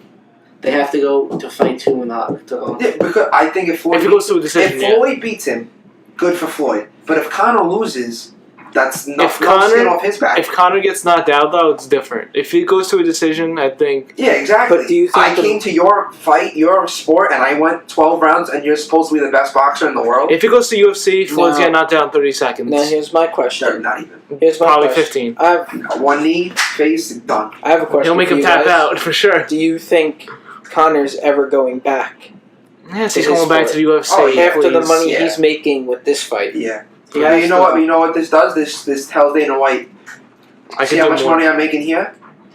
they have to go to fight 2 in the octagon. Yeah, because I think if Floyd If it goes to a decision, if Floyd beats him, good for Floyd. But if Conor loses, that's no If skin Conor- off his back. If Conor gets knocked out, though, it's different. If it goes to a decision, I think. Yeah, exactly. But do you think I came to your fight, your sport, and I went 12 rounds, and you're supposed to be the best boxer in the world? If it goes to UFC, Floyd's No. getting knocked out in 30 seconds. Now here's my Sure, question. not even. Here's my Probably question. 15. One knee, face, done. I have a question. He'll make for him you tap guys. out for sure. Do you think Conor's ever going back Yes, To he's his going back to sport. the UFC. Oh, yeah. after the please. money yeah. he's making with this fight? Yeah. Yeah, you know what? You know what this does? This tells Dana White. I See can how do much more. money I'm making here?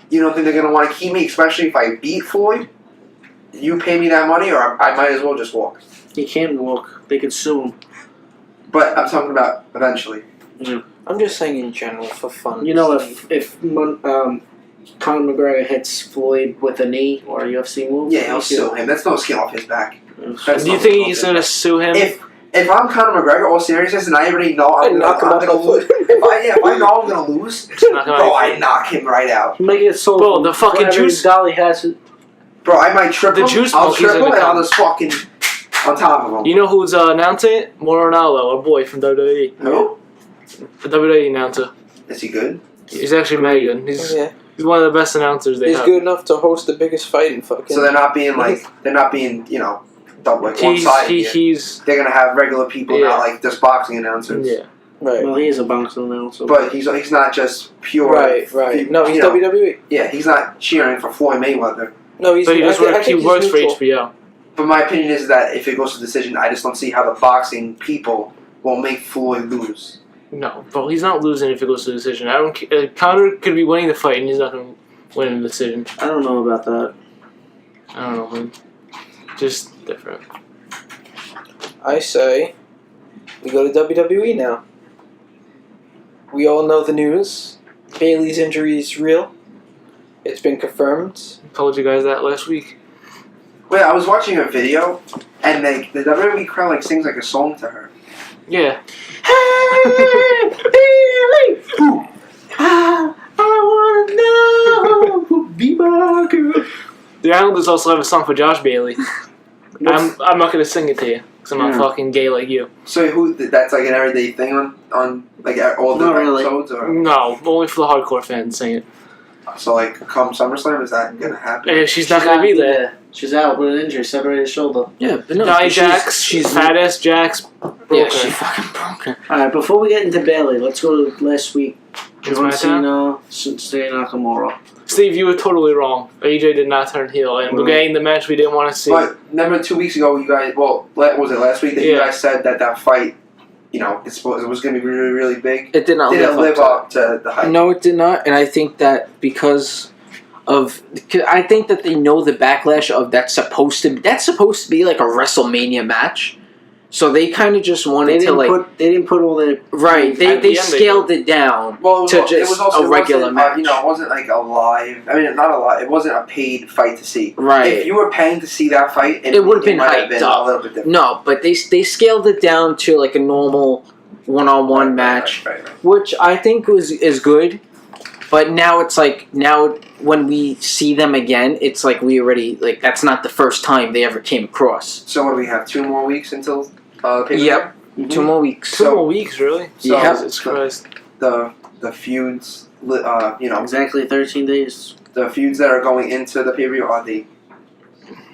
You don't think they're gonna want to keep me, especially if I beat Floyd? You pay me that money, or I might as well just walk. He can't walk. They could sue him. But I'm talking about eventually. I'm just saying in general for fun. You know, if Conor McGregor hits Floyd with a knee or a UFC move, Yeah, he'll sue him. That's no skin off his back. That's Do you no think skin he's off gonna his sue him? back. If I'm Conor McGregor, all seriousness, and I already know I'd I'm knock him out gonna by lose. foot. If I know I'm gonna lose, It's not gonna bro, happen. I knock him right out. He might get sold. Bro, the fucking whatever juice- dolly has it. Bro, I might triple The him. juice I'll monkey's triple gonna and I'll come. just fucking on top of him. You know who's announcing it? Mauro Ranallo, our boy from WWE. Who? The WWE announcer. Is he good? He's actually mega good. He's Yeah, one of the best announcers they he's have. good enough to host the biggest fight in fucking. So they're not being double like one sided. He's They're gonna have regular people, Yeah. not like just boxing announcers. yeah. right, Well, he is a boxer now, so. But he's not just pure. right. No, he's you know, WWE. Yeah, he's not cheering for Floyd Mayweather. No, he's. But he I just thi- I works. He think he's works for neutral. HBO. But my opinion is that if it goes to decision, I just don't see how the boxing people will make Floyd lose. No, bro, he's not losing if it goes to a decision. I don't. Conor could be winning the fight, and he's not gonna win in the decision. I don't know about that. I don't know, man. Just different. I say, we go to WWE now. We all know the news. Bailey's injury is real. It's been confirmed. Told you guys that last week. Wait, I was watching a video, and the WWE crowd like sings like a song to her. Yeah. Hey, Billy! I wanna know The Islanders also have a song for Josh Bailey. I'm not gonna sing it to you because I'm not fucking gay like you. So that's like an everyday thing on like all the episodes, or No, only for the hardcore fans sing it. so like come SummerSlam, is that gonna happen? And she's not gonna be there. She's out with an injury, separated shoulder. Yeah, but no. Nia Jax, she's fat ass Jax. Yeah, she fucking broke her. All right, before we get into Bailey, let's go to last week. It's John my turn? Cena, Shinsuke Nakamura. Steve, you were totally wrong. AJ did not turn heel, and we're getting the match we didn't want to see. But remember 2 weeks ago, you guys, was it last week that you guys said that fight, it was going to be really, really big? It did not live up to the hype. No, it did not, and I think that because I think that they know the backlash of that's supposed to be like a WrestleMania match. So they kind of just wanted to they didn't put all the right. They scaled it down to just a regular match. It wasn't like a live. I mean, not a live. It wasn't a paid fight to see. Right. If you were paying to see that fight, it would have been hyped up. A little bit different. No, but they scaled it down to like a normal one-on-one match, right. which I think is good. But now it's like when we see them again, it's like we already like that's not the first time they ever came across. So what do we have? 2 more weeks until. Yep. 2 more weeks. 2 more weeks, really? So Jesus Christ. The feuds, exactly 13 days. The feuds that are going into the pay-per-view, are they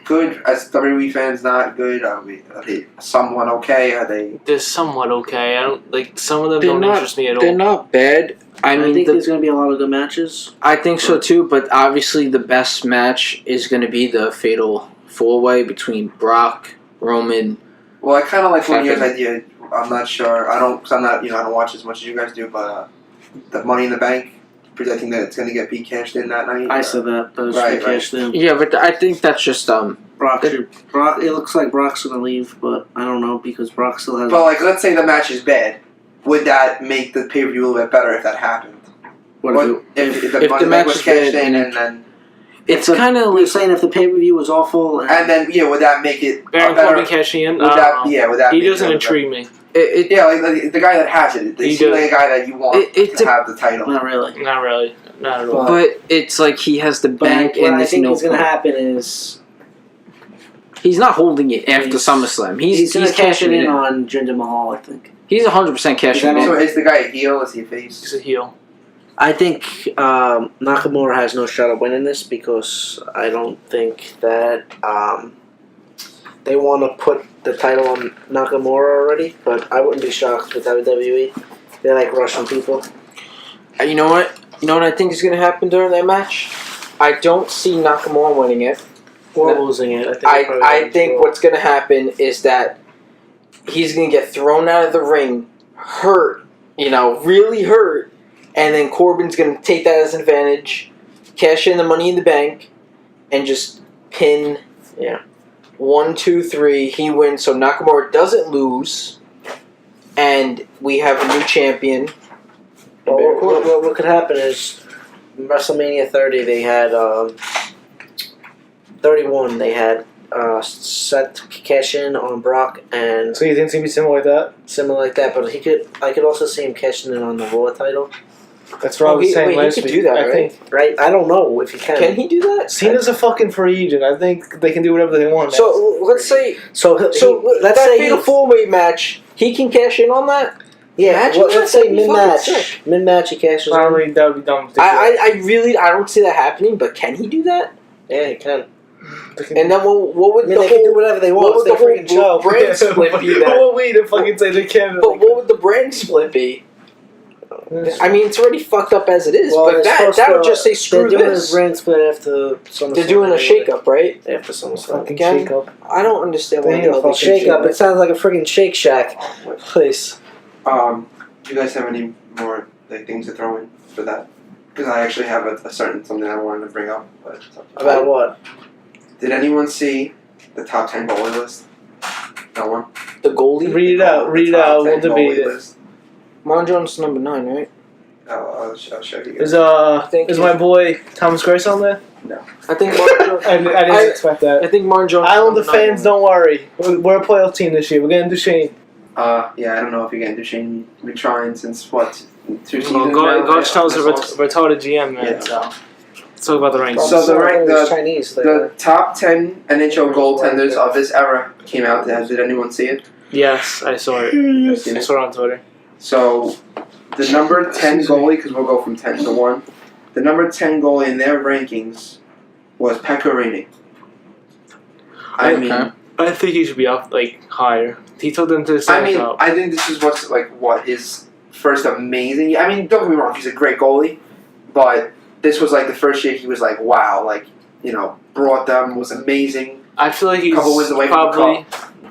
good as WWE fans? Not good? Are they somewhat okay? Are they? They're somewhat okay. I don't like some of them. Don't interest me at all. They're not bad. I mean, there's going to be a lot of good matches. I think so too, but obviously the best match is going to be the Fatal 4-Way between Brock, Roman. Well, I kind of like one year's idea. I'm not sure. I don't watch as much as you guys do, but the Money in the Bank, predicting that it's going to get cashed in that night. I said that, but it's right. cashed in. Yeah, but I think that's just Brock. It looks like Brock's going to leave, but I don't know because Brock still has. But like, let's say the match is bad. Would that make the pay-per-view a little bit better if that happened? If the match was cashed in and then. It's kind of like saying if the pay per view was awful, and then would that make it Baron Corbin cashing in? Would that? He doesn't intrigue me. Like the guy that has it, they seem like a guy that you want to have the title. Not really, not at all. But it's like he has the bank, and I think what's going to happen is he's not holding it after SummerSlam. He's going to cash it in on Jinder Mahal. I think he's 100% cashing in. So is the guy a heel? Is he a face? He's a heel. I think Nakamura has no shot of winning this because I don't think that they want to put the title on Nakamura already. But I wouldn't be shocked with WWE. They like Russian people. You know what? You know what I think is going to happen during that match? I don't see Nakamura winning it. Or losing it. I think what's going to happen is that he's going to get thrown out of the ring, hurt, really hurt. And then Corbin's going to take that as an advantage, cash in the Money in the Bank, and just pin. 1, 2, 3. He wins, so Nakamura doesn't lose, and we have a new champion. Well, what could happen is WrestleMania 30, they had 31. They had Seth cash in on Brock, and so you think it's gonna be similar like that? Similar like that, but I could also see him cashing in on the Raw title. That's what I was saying last week. He could do that, right? I don't know if he can. Can he do that? Cena's a fucking free agent. I think they can do whatever they want. So let's say let's say Fatal 4-Way match. He can cash in on that. Yeah, let's say mid-match he cashes in. Probably that would be dumb. I don't see that happening. But can he do that? Yeah, he can. And then what would they can do whatever they want. What would the whole brand split be? Then? Who are we to fucking say they can? But what would the brand split be? I mean, it's already fucked up as it is, but that would just say screw they're this. Doing a brand split after SummerSlam. They're doing a shake-up, right? After SummerSlam. Again, I don't understand why they shake-up. It sounds like a friggin' Shake Shack place. Do you guys have any more things to throw in for that? Because I actually have a certain something I wanted to bring up. But about what? Did anyone see the top 10 goalie list? No one? The goalie? Read it out. We'll debate it. Monjohn's number 9, right? I'll show you. Is my boy Thomas Grace on there? No. I think Monjon... I didn't expect that. I think Monjon... Islander fans, don't worry. We're a playoff team this year. We're getting Duchesne. I don't know if you're getting Duchesne. We're trying since, 2 seasons Gosh tells a retarded GM, man. Yeah. So Let's talk about the rankings. So the Chinese. the top 10 NHL goaltenders of this era came out. Did anyone see it? Yes, I saw it. I saw it on Twitter. So the number 10 goalie, because we'll go from 10 to 1. The number 10 goalie in their rankings was Pekka Rinne. I mean, I think he should be up higher. He took them to the Stanley Cup. I think this is what his first amazing. I mean, don't get me wrong, he's a great goalie, but this was the first year he was wow, brought them, was amazing. I feel like he's Couple wins away from the probably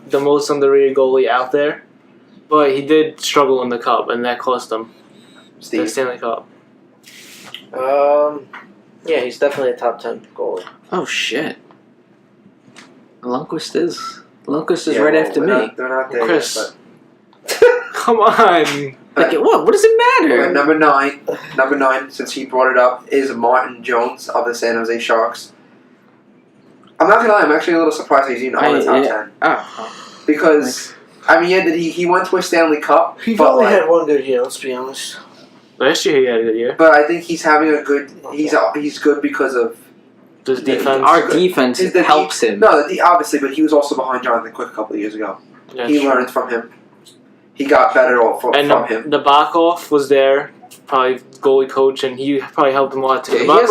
the most underrated goalie out there, but he did struggle in the Cup, and that cost him the Steve. Stanley Cup. Yeah, he's definitely a top 10 goalie. Oh shit. Lundqvist is Yeah, right well, after they're me. Not, they're not there Chris. yet, Come on. What? What does it but matter? number 9, since he brought it up, is Martin Jones of the San Jose Sharks. I'm not gonna lie, I'm actually a little surprised he's even on the top 10. Oh. Because, he went to a Stanley Cup, He's but, only had one good year, let's be honest. Last year he had a good year. but I think he's having a good, he's good because of, His defense. Our defense helps him. no, obviously, but he was also behind Jonathan Quick a couple of years ago. Yeah, He true. learned from him. He got better from him. The Bakov was there, probably goalie coach, and he probably helped him a lot too. He has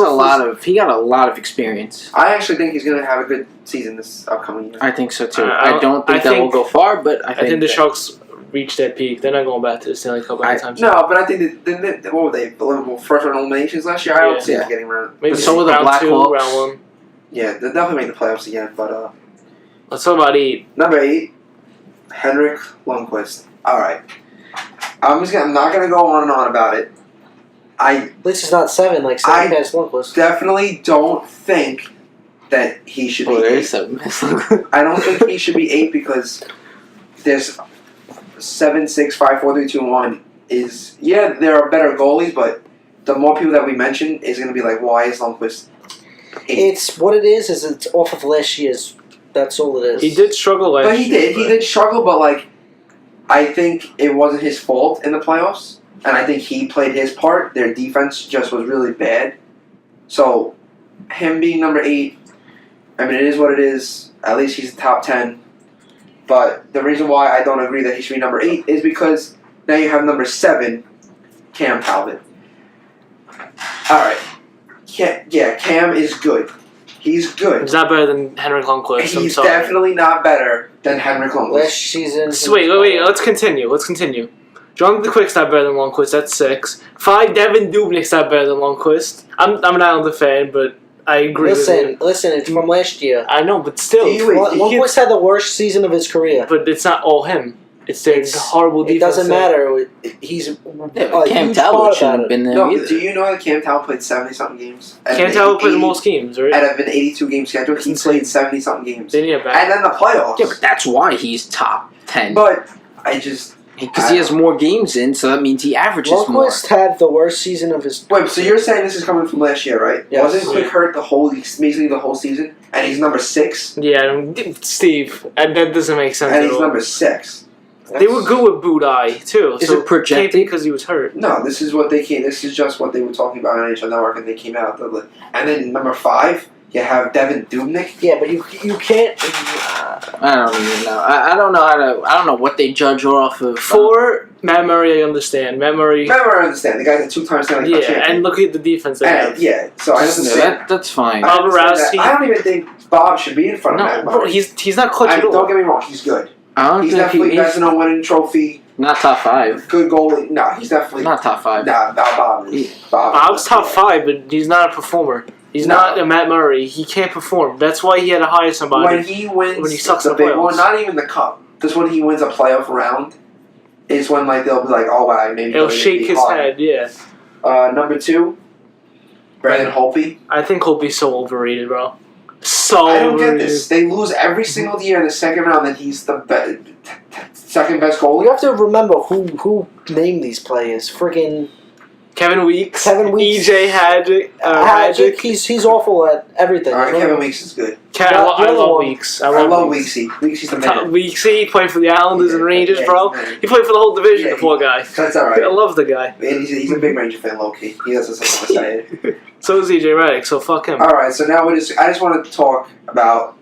he got a lot of experience. I actually think he's going to have a good season this upcoming year. I think so too. I I don't think I that will think- go far, but I think the Sharks reached their peak. They're not going back to the Stanley Cup anytime soon. No, but I think that what were they? First round eliminations last year? I don't see them getting around. Maybe But so were the round 2, Blackhawks. round 1. Yeah, they'll definitely make the playoffs again. But Let's talk about 8. number 8, Henrik Lundqvist. All right, I'm not gonna go on and on about it. I At least it's not 7 like I- 7 past Lundqvist. definitely don't think that he should be 8. there's some. I don't think he should be 8 because there's 7, 6, 5, 4, 3, 2, 1 is there are better goalies, but the more people that we mention is going to be why is Lundqvist 8? It's what it is it's off of last year's. That's all it is. He did struggle last But he year. did struggle, but I think it wasn't his fault in the playoffs, and I think he played his part. Their defense just was really bad, so him being number 8, I mean it is what it is. At least he's top 10. But the reason why I don't agree that he should be number 8 is because now you have number 7, Cam Talbot. Alright. Cam is good. He's good. He's not better than Henrik Lundqvist. I'm He's sorry. definitely not better than Henrik Lundqvist. Last season. Wait. Let's continue. Jonathan Quick's not better than Lundqvist. That's 6. 5. Devin Dubnyk's not better than Lundqvist. I'm an Islander fan, but I agree with you. Listen, it's from last year. I know, but still. Lundqvist had the worst season of his career. But it's not all him. It's their horrible It defense. doesn't matter. He's Cam huge Talbot part shouldn't about have it. been there No, either. but do you know that Cam Talbot played 70-something games? Cam Talbot played the most games, right? Out of an 82-game schedule, he played 70-something games. They need a back. And then the playoffs. Yeah, but that's why he's top 10. But I just... Because he has more games in, so that means he averages more. Lundqvist had the worst season of his. Wait, so you're saying this is coming from last year, right? Yes. Wasn't Quick hurt basically the whole season? And he's number 6? Yeah, Steve, and that doesn't make sense And at he's all. number 6. They were good with Budai too. Is so it projected? because he was hurt? No, this is just what they were talking about on NHL Network, and they came out. And then number 5, you have Devin Dubnyk. Yeah, but you can't. I don't even know. I don't know I don't know what they judge off of. 4, Matt Murray, I understand. Matt Murray. Remember, I understand. The guy's a 2-time Stanley Cup champion. And look at the defense they have. So I understand. That's fine. I understand Bobrovsky. that. I don't even think Bob should be in front of Matt No, Murray. bro, he's not clutch at Don't all. get me wrong, he's good. I don't He's think definitely he's Vezina winning trophy. not top 5. Good goalie. No, he's definitely Not top 5. Bob is. Bob's top 5, but he's not a performer. He's No. not a Matt Murray. He can't perform. That's why he had to hire somebody. When he wins when he sucks the in the big one, playoffs. not even the cup, just when he wins a playoff round, is when they'll be like, oh wow, maybe He'll he'll shake be his hard. head. Yeah, Number 2, Brandon Holtby. I think he'll be so overrated, bro. So I don't get overrated. this. They lose every single year in the second round, and he's the second best You goalie. have to remember who named these players. Friggin' Kevin Weeks. Kevin Weeks. EJ Hadjic. Hadjic, he's awful at everything. All right, Kevin Weeks is good. I love Weeks. I love Weeksy. Weeksy's the man. Weeksy playing for the Islanders and Rangers, bro. He played for the whole division, the poor guy. That's all right. I love the guy. And he's a big Ranger fan, low-key. He doesn't something say. So is EJ Redick, so fuck him. All right, so now I just want to talk about,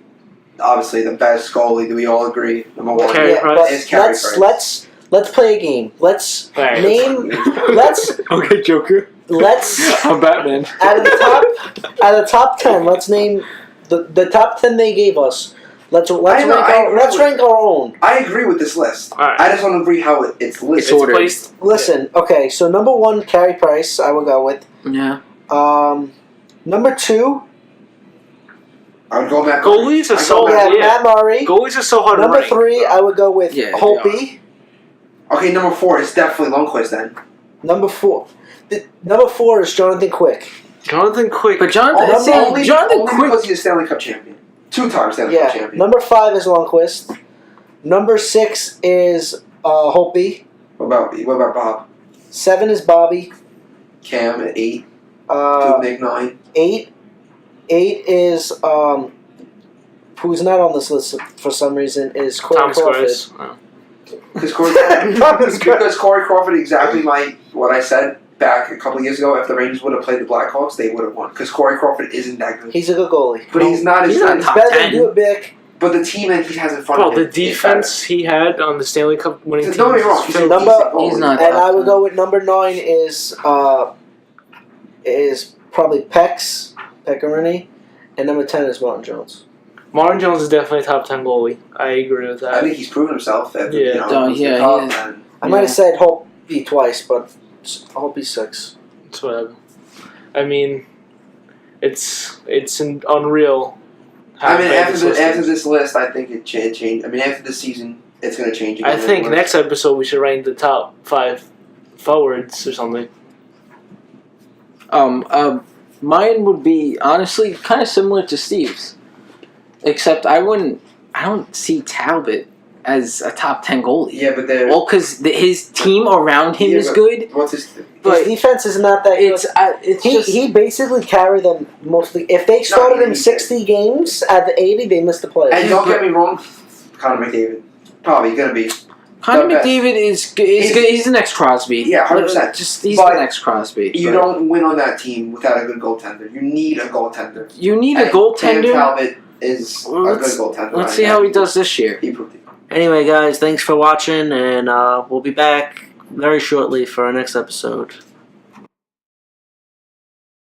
obviously, the best goalie. Do we all agree? Number one Carey Price. is Carey Price. Let's play a game. Let's Alright. name. Let's Okay, Joker. I'm Batman. out of the top 10. Let's name the top 10 they gave us. Let's rank our own. I agree with this list. All right. I just want to agree how it's listed. ordered. Placed. Listen, okay. So number 1, Carey Price. I will go with. Yeah. Number 2. I would go back. Goalies are so Yeah, Matt Murray. Goalies are so hard to Number rank. 3, I would go with Yeah, they Holtby. Okay, number 4 is definitely Lundqvist then. Number 4. Number 4 is Jonathan Quick. Jonathan Quick. But Jonathan Only Quick. because he's a Stanley Cup champion. 2-time Stanley Cup Yeah. champion. Number 5 is Lundqvist. Number 6 is Holtby. What about Bob? 7 is Bobby. Cam at 8. Nick 9. 8 is who's not on this list for some reason is Corey Tom Crawford. Squares. Oh. Because Corey Crawford, exactly what I said back a couple of years ago. If the Rangers would have played the Blackhawks, they would have won. Because Corey Crawford isn't that good. He's a good goalie. But he's not as He's not good. top Better 10. than Dubik. But the team that he has in front Bro, of him. the defense he had on the Stanley Cup winning team. Don't get me wrong. He's a Number- decent goalie. He's not- And I would go with number 9 is probably Pecorini, and number 10 is Martin Jones. Martin Jones is definitely a top 10 goalie. I agree with that. I think he's proven himself. At, Yeah. Yeah, Cup, he is. and I might have said Holtby twice, but Holtby 6. It's whatever. I mean, it's unreal. how I mean, bad after list is. this list, I think it changed. I mean, after this season, it's going to change again. I think next episode we should rank the top 5 forwards or something. Mine would be honestly kind of similar to Steve's, except I don't see Talbot as a top 10 goalie. Yeah, but they're. Well, because his team around him is but good, What's his? but His defense is not that good. it's just He basically carried them mostly. If they started him 60 games out of the 80, they missed the playoffs. And don't get me wrong, Connor McDavid, probably going to be. Connor the best. McDavid is good. He's the next Crosby. Yeah, 100%. Just he's But the next Crosby. You but don't win on that team without a good goaltender. You need a goaltender. You need a And goaltender. Dan Talbot is a good goaltender. Let's see how he does this year. He proved it. Anyway, guys, thanks for watching, and we'll be back very shortly for our next episode.